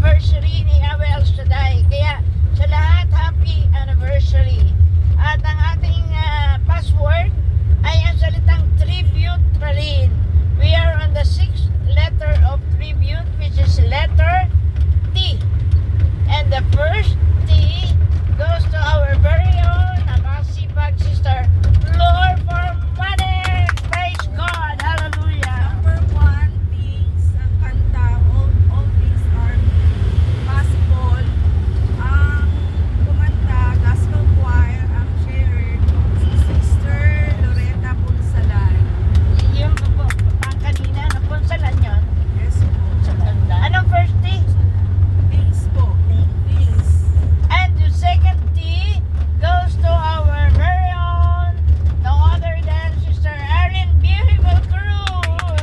anniversary ni Yahweh El Shaddai. Kaya sa lahat, happy anniversary. At ang ating password ay ang salitang tribute pa rin. We are on the 6th letter of tribute, which is letter T. And the first T goes to our very own Amasipag sister, Lord for money. Praise God. Hallelujah. Number one is ang kanta, all things are possible. Ang kumanta, gospel choir, ang sharer, si Sister Loretta Punsalan. Yung pang kanina, napunsalan yun. Yes po. Sa ganda. Anong first T? Things po. Things. And the second T goes to our very own, no other than Sister Erin Beautiful Cruz.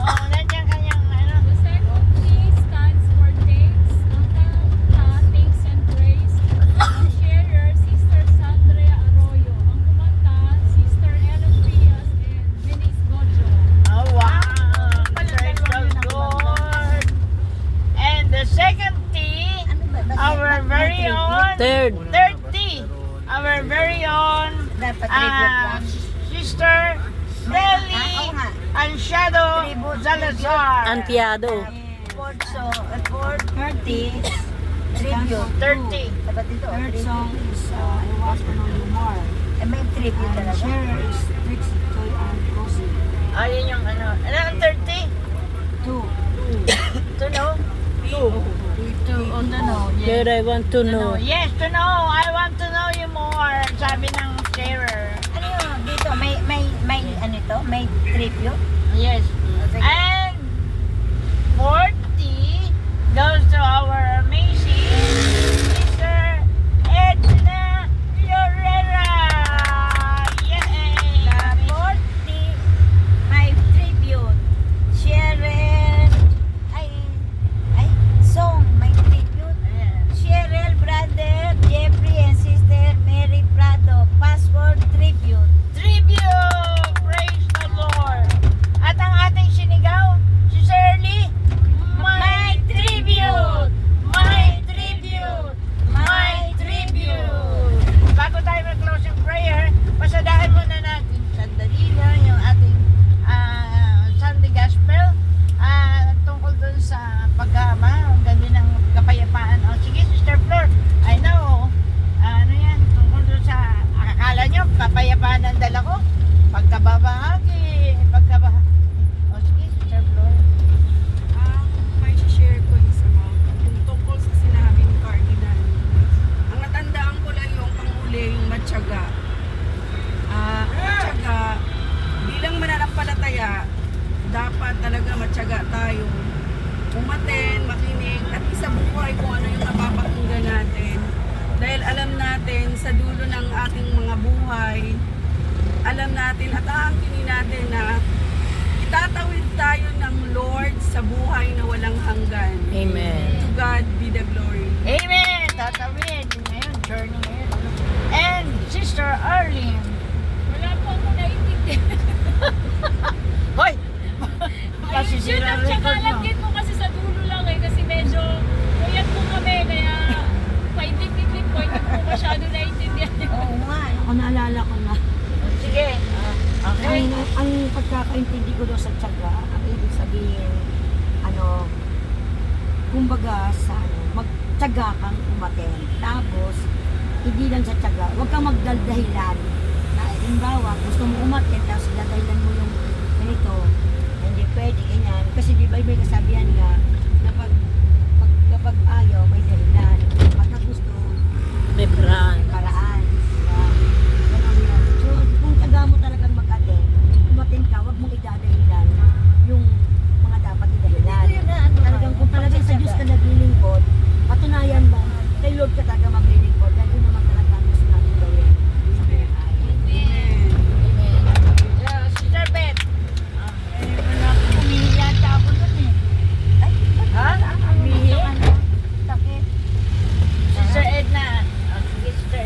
Oh, nandiyan kanyang ano. The second T stands for thanks. Ang kanta, thanks and praise. Ang sharer, Sister Sandra Arroyo. Ang kumanta, Sister Ellen Pias and Denise Gojo. Oh, wow. Praise the Lord. And the second T, our very own, Third. third T, our very own, Sister Nelly Ansiado Salazar. Antiado. Fourth 30, tribute. 30. Dapat dito. Third song is I Was Panolo More. May tribute talaga. Sharer is Trixie, Toy, and Cozy. Ayun yung ano. Ano ang 30? 2. To know? To on the know. But I want to know. Yes, to know. I want to know you more. Sabi ng sharer. Ano yun? Dito, may ano ito? May tribute? Yes. And 40 goes to our amazing Sister Edna Llorera. Yay! The 40, may tribute. Cheryl, song, may tribute. Cheryl, brother, Jeffrey, and sister Mary Prado. Password tribute. Tribute! Praise the Lord! At ang ating sinigaw, si Shirley, my tribute! My tribute! My tribute! Bago tayo mag-closing prayer, pasadahan muna natin sandali lang yung ating Sunday Gospel tungkol dun sa pagkama, ang ganda ng kapayapaan. O sige, Sister Flor, I know, ano yan, tungkol dun sa, akala nyo, kapayapaan ang dala ko? Pagkababahagi, o sige, Sister Flor. Ang may share ko is yung tungkol sa sinabi ni Cardinal. Ang natandaan ko lang yung panghuli, yung matyaga. Matyaga, bilang mananampalataya, dapat talaga matyaga tayo. Umaten, makinig, at isabuhay kung ano yung napapakinggan natin. Dahil alam natin sa dulo ng ating mga buhay, alam natin at aangkinin natin na itatawid tayo ng Lord sa buhay na walang hanggan. Amen. To God be the glory. Amen! Tatawid ngayon, journey ngayon. And Sister Arlene. Wala po ako naiintindihan. Hoy! Kasi Yun sila ang record tsaka mo. din po kasi sa dulo lang eh. Kasi medyo puyat po kami. Kaya paintindi po. Hindi po masyado naiintindihan. Oo nga. Ako naalala ko na. Sige. Okay. Ang pagkakaintindi ko doon sa tiyaga, ang ibig sabihin, kumbaga sa magtiyaga kang umaten. Tapos, hindi lang sa tiyaga, huwag kang magdaldahilan. Na, halimbawa, gusto mo umaten, tapos dadahilan mo yung ganito, hindi pwede, ganyan. Kasi di ba may kasabihan nga, na kapag ayaw, may dahilan. Pagka gusto, May brand. may paraan. Ganun yun. So, kung taga mo talagang mag-attend, umattend ka, huwag mong idadahilan yung mga dapat idahilan. Talagang kung talagang sa Diyos ka naglilingkod, patunayan mo, kay Lord ka talaga maglilingkod, dahil yun naman talaga ang gusto natin gawin sa buhay. Sister Beth. Umihi yata ako dun eh. Ha? Umihi? Takit. Sister Edna. Sige, Sister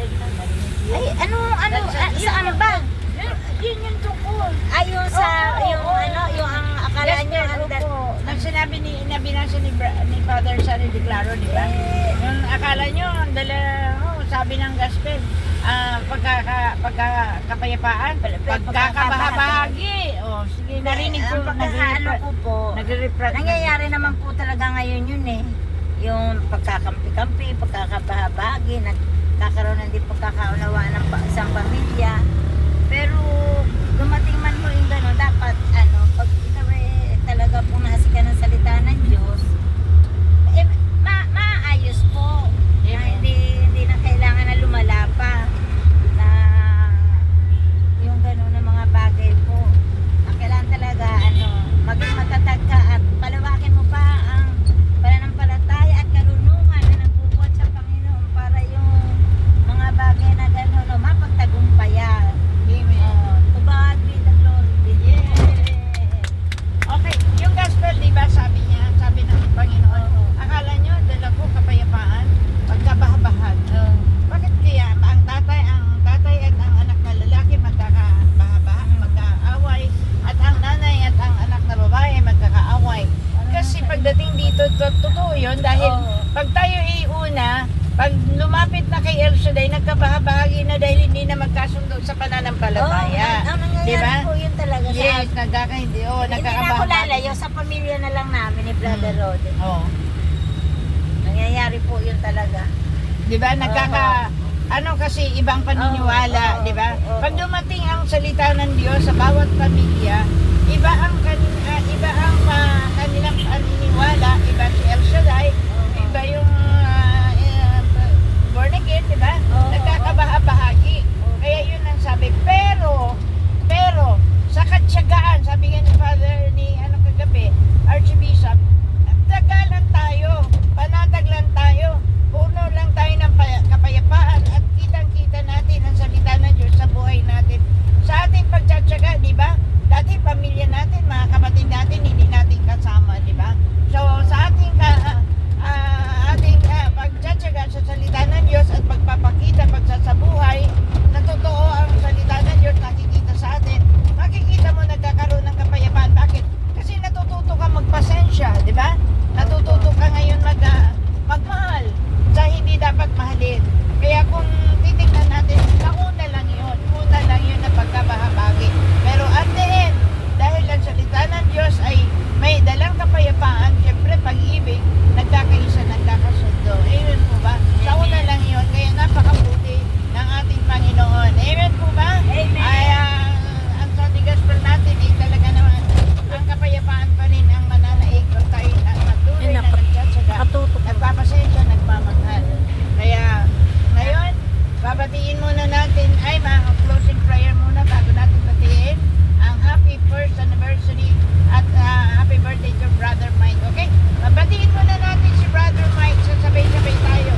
sabi na binasa ni Father Sunny Declaro, di ba? Yung akala nyo, sabi ng gospel, pagkakapayapaan, pagkakabahabahagi. O, sige, narinig ko, Ang pagkakaano ko po, nagre-refract. nangyayari naman po talaga ngayon yun eh. Yung pagkakampi-kampi, pagkakabahabagi, nagkakaroon ng di pagkakaunawaan ng isang pamilya. Pero dumating man mo yung gano'n, dapat pag ikaw talaga pumahasi ka ng salita ng Diyos, maayos po. Na hindi na kailangan na lumala pa na yung gano'n na mga bagay po. Ang kailangan talaga maging matatag ka at palawakin mo pa ang pananampalataya at karunungan na nagbubuhat sa Panginoon para yung mga bagay na gano'n mapagtagumpayan. To God be the glory. Okay, yung gospel, di ba, sabi ng Panginoon, akala nyo, dala ko kapayapaan, pagkabahabahag. Bakit kaya ang tatay at ang anak na lalaki magkakabahabahag, magkaaway, at ang nanay at ang anak na babae magkakaaway? Kasi pagdating dito, totoo yun, dahil pag tayo iuna, pag lumapit na kay El Shaddai, nagkabahabahagi na dahil hindi na magkasundo sa pananampalataya. Ang nangyayari Di ba? po yun talaga Yes, sa hindi na ako nagkakabahabahagi. Lalayo sa pamilya na lang namin ni Brother Rode. Oh. Nangyayari po yun talaga. 'Di ba? Kasi ibang paniniwala, Oo, 'di ba? oo. Pag dumating ang salita ng Diyos sa bawat pamilya, iba ang kanilang paniniwala, iba si El Shaddai, iba yung born again, 'di ba? Oo. Nagkakabahabahagi. Kaya yun ang sabi. Pero sa katyagaan, sabi nga ni Father kagabi, Archbishop, tagalan tayo, panatag lang tayo, puno lang tayo ng kapayapaan at kitang-kita natin ang salita ng Diyos sa buhay natin. Sa ating pagtsatsaga, di ba? Dati pamilya natin, mga kapatid natin, hindi natin kasama, di ba? So sa ating pagtsatsaga sa salita ng Diyos at pagpapakita, pagsasabuhay, na totoo ang salita ng Diyos, nakikita sa atin, makikita mo nagkakaroon ng kapayapaan. Bakit? Kasi natututo ka magpasensya, di ba? Natututo ka ngayon magmahal sa hindi dapat mahalin. Kaya kung titignan natin, una lang yun na pagkabahabagi. Pero at the end, dahil ang salita ng Diyos ay may dalang kapayapaan, syempre pag-ibig, nagkakaisa, nagkakasundo. Amen po ba? Sa una lang yun, kaya napakabuti ng ating Panginoon. Amen po ba? Amen. Ay, ang Sunday Gospel natin ay talaga naman ang kapayapaan pa rin ang mananaig kung tayo patuloy na nagtsatsaga, nagpapasensya, nagmamahal. Kaya ngayon, babatiin muna natin, closing prayer muna bago natin batiin ang happy first anniversary at happy birthday to Brother Mike. Okay? Babatiin muna natin si Brother Mike, sasabay-sabay tayo.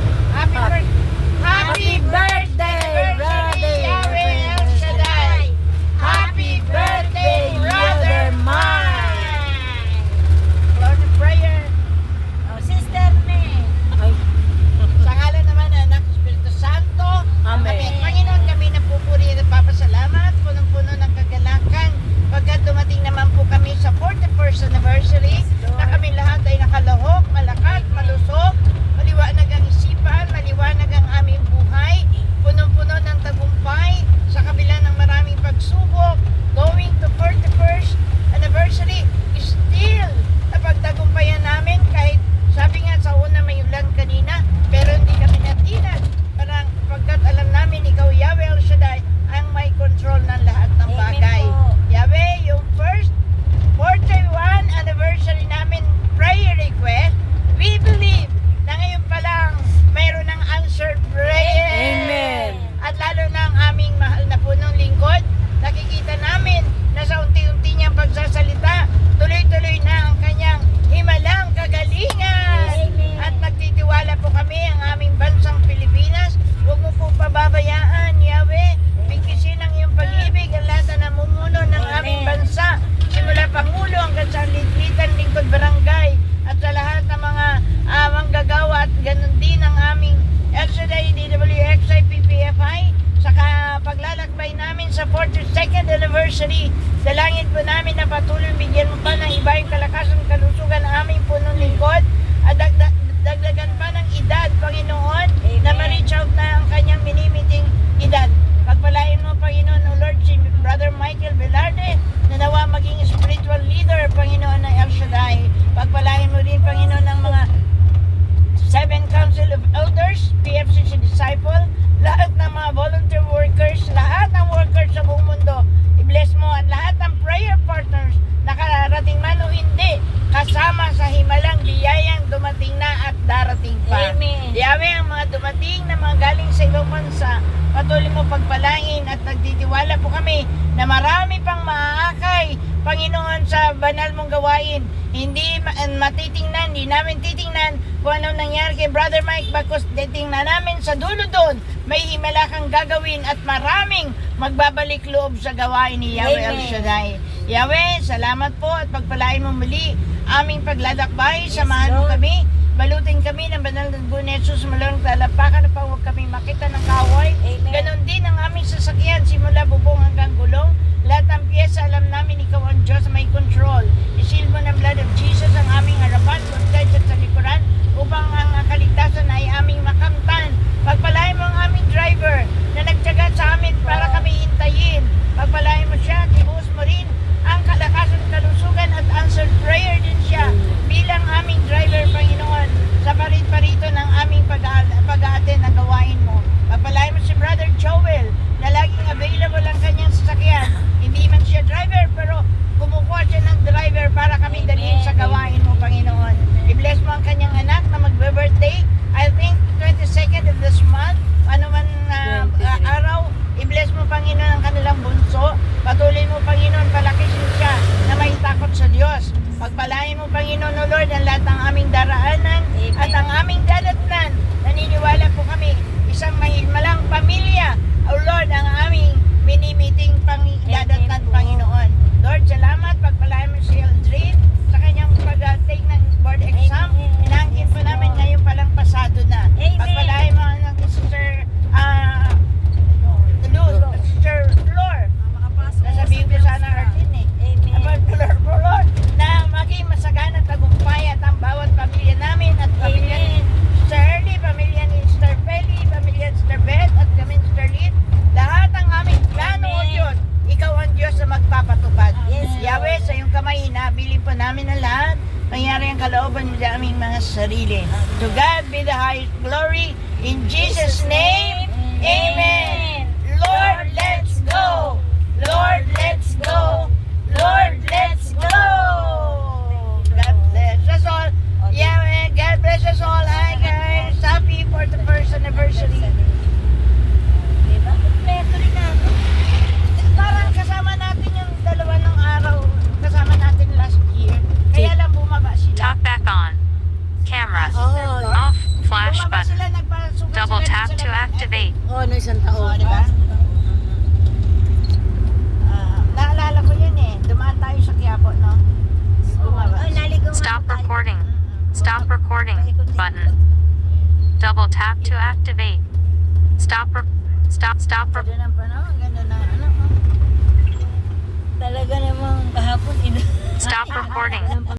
Happy birthday, Brother Yahweh El Shaddai! Happy birthday, Brother Mike! Closing prayer. Sister Ne. Sa ngalan naman ng Anak, Espiritu Santo. Amen. Panginoon, kami napupuri at papasalamat. Punong-puno ng kagalakan. Pagkat dumating naman po kami sa 41st anniversary, na kami lahat ay nakalahok, malakas, malusog, maliwanag ang isipan, maliwanag ang aming buhay, punong-puno ng tagumpay, sa kabila ng maraming pagsubok, going to 41st anniversary, still napagtagumpayan namin kahit sabi nga sa una may ulan kanina, pero hindi kami natinag. Parang pagkat alam namin ikaw, Yahweh El Shaddai, ang may control ng lahat ng bagay. Amen po. Yahweh, yung first 41 anniversary namin prayer request, we believe na ngayon pa lang mayroon ng answered prayer. Amen. At lalo na ang aming mahal na punong lingkod, nakikita namin na sa unti-unti niyang pagsasalita, tuloy-tuloy na ang kanyang himalang kagalingan. Amen. At nagtitiwala po kami ang aming bansang Pilipinas. Huwag mo po pababayaan, Yahweh. Bigkisin ang iyong pag-ibig ang lahat na namumuno ng aming bansa. Simula Pangulo hanggang sa litan lingkod barangay at sa lahat ng mga manggagawa at ganun din ang aming El Shaddai, DWXI, PPFI sa paglalakbay namin sa 42nd anniversary. Dalangin po namin na patuloy bigyan mo pa ng iba yung kalakasan, kalusugan ng aming Salamat sa himalang biyayang dumating na at darating pa. Amen. Yahweh, ang mga dumating na mga galing sa ibang bansa, patuloy mo pagpalain at nagtitiwala po kami na marami pang maaakay, Panginoon, sa banal mong gawain. Hindi matitingnan, hindi namin titingnan kung anong nangyari kay Brother Mike, bakos titingnan namin sa dulo doon, may himala kang gagawin at maraming magbabalik loob sa gawain ni Yahweh Amen. El Shaddai. Yahweh, salamat po at pagpalain mo muli aming paglalakbay. Samahan mo Lord. kami. Balutin kami ng banal ng Dugo ni Jesus. Malang talapakan na pa huwag kami makita ng kaway. Amen. Ganon din ang aming sasakyan simula bubong hanggang gulong. Lahat ng piyesa, alam namin ikaw ang Diyos may control. Isil mo ng blood of Jesus ang aming harapan, butay at sa likuran upang ang kaligtasan ay aming makamtan. Pagpalain mo ang aming driver na nagtyaga sa amin para kami hintayin. Pagpalain mo siya, tibuhos mo rin ang kalakasan, kalusugan at answered prayer din siya bilang aming driver, Panginoon, sa parit-parito ng aming pag-aaten na gawain mo. Pagpalain mo si Brother Joel na laging available ang kanyang sasakyan. Hindi man siya driver pero kumukuha siya ng driver para kami dalhin sa gawain mo, Panginoon. I-bless mo ang kanyang anak na magbe-birthday, I think 22nd of this month, ano man araw. I-bless mo, Panginoon, ang kanilang bunso. Patuloy mo, Panginoon, palakisin siya na may takot sa Diyos. Pagpalain mo, Panginoon, O Lord, ang lahat ng aming daraanan at ang aming dadatnan. Naniniwala po kami, isang mahilmalang pamilya, O Lord, ang aming minimiting dadatnan, Panginoon. Lord, salamat. Pagpalain mo si Eldrin sa kanyang pag-take ng board exam. Inaangkin po namin ngayon palang pasado na. Pagpalain mo ang Sister Sister Flor. Nasabihin ko sana Artin eh. About Flor, na maging masagana at tagumpay at ang bawat pamilya namin at pamilya ni Sister Early, pamilya ni Sister Peli, pamilya ni Sister Beth at kami ni Sister Lynn. Lahat ang aming plano, O Diyos, ikaw ang Diyos na magpapatupad. Yahweh, sa iyong kamay, hinabilin po namin ang lahat. Nangyari ang kalooban mo sa aming mga sarili. To God be the highest glory. In Jesus' name, Amen. Lord, let's go. Lord, let's go. Lord, let's go. God bless us all. Yeah, God bless us all. Hi guys. Happy 41st anniversary. Diba? Kompleto rin natin. Parang kasama natin yung dalawa ng araw. Kasama natin last year. Kaya lang bumaba sila. Talk back on. Camera. Oh, Off. Flash Bumaba button. sila, nagpasukat Double sila tap sa to lahat. activate. oh, no isang Oo, taon. di ba? Naalala ko yun eh. Dumaan tayo sa Quiapo, no? Bumaba. Ay, naligaw nga Stop tayo. recording. Stop recording button. Double tap to activate. Stop. Stop. Ganda ng panahon. Ganda ng ano. Talaga namang kahapon. Stop recording.